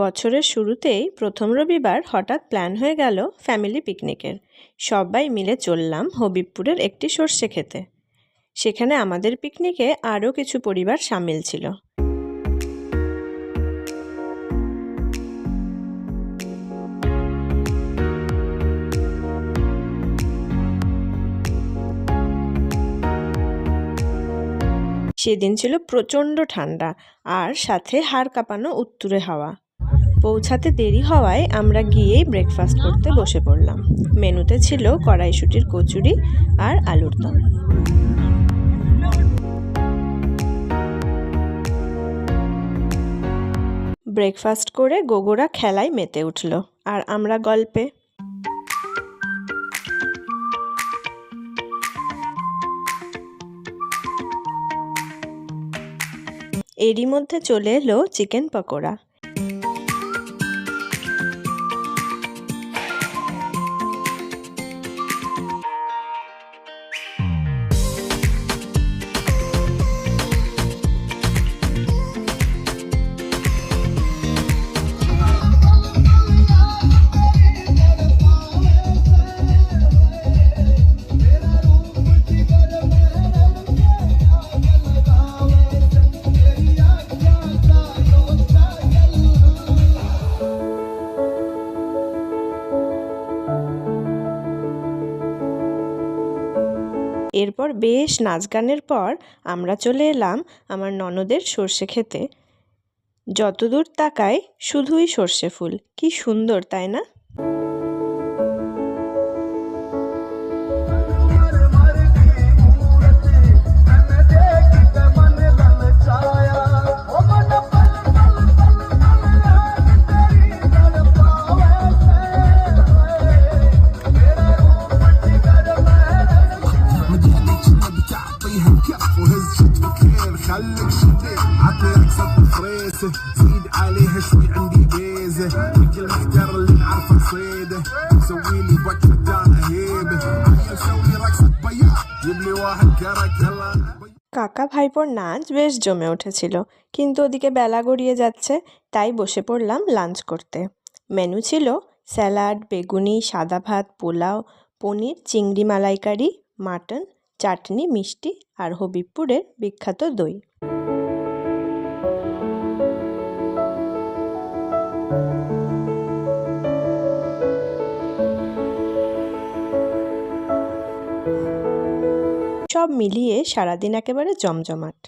বছরের শুরুতেই প্রথম রবিবার হঠাৎ প্ল্যান হয়ে গেল ফ্যামিলি পিকনিকের। সবাই মিলে চললাম হবিবপুরের একটি সর্ষে খেতে। সেখানে আমাদের পিকনিকে আরও কিছু পরিবার সামিল ছিল। সেদিন ছিল প্রচণ্ড ঠান্ডা আর সাথে হাড় কাঁপানো উত্তুরে হাওয়া। পৌঁছাতে দেরি হওয়ায় আমরা গিয়েই ব্রেকফাস্ট করতে বসে পড়লাম। মেনুতে ছিল কড়াইশুঁটির কচুরি আর আলুর দম। ব্রেকফাস্ট করে গোগোরা খেলায় মেতে উঠল আর আমরা গল্পে। এরই মধ্যে চলে এলো চিকেন পকোড়া। এরপর বেশ নাচ গানের পর আমরা চলে এলাম আমার ননদের সর্ষে খেতে। যতদূর তাকাই শুধুই সর্ষে ফুল, কি সুন্দর তাই না? خليك شديد عطيك صد فريسه زيد عليها شوي عندي بيزه مثل المحتر اللي نعرفه صيده مسوي لي وقفه دانا هيبه عيل سوي رقصه بياع جيب لي واحد كرك يلا কাকা ভাইপোর নাচ বেশ জমে উঠেছিল, কিন্তু ওদিকে বেলা গড়িয়ে যাচ্ছে, তাই বসে পড়লাম লাঞ্চ করতে। মেনু ছিল স্যালাড, বেগুনি, সাদা ভাত, পোলাও, পনির, চিংড়ি মালাইকারি, মাটন, চাটনি, মিষ্টি আর হবিবপুরের বিখ্যাত দই। সব মিলিয়ে সারাদিন একেবারে জমজমাট।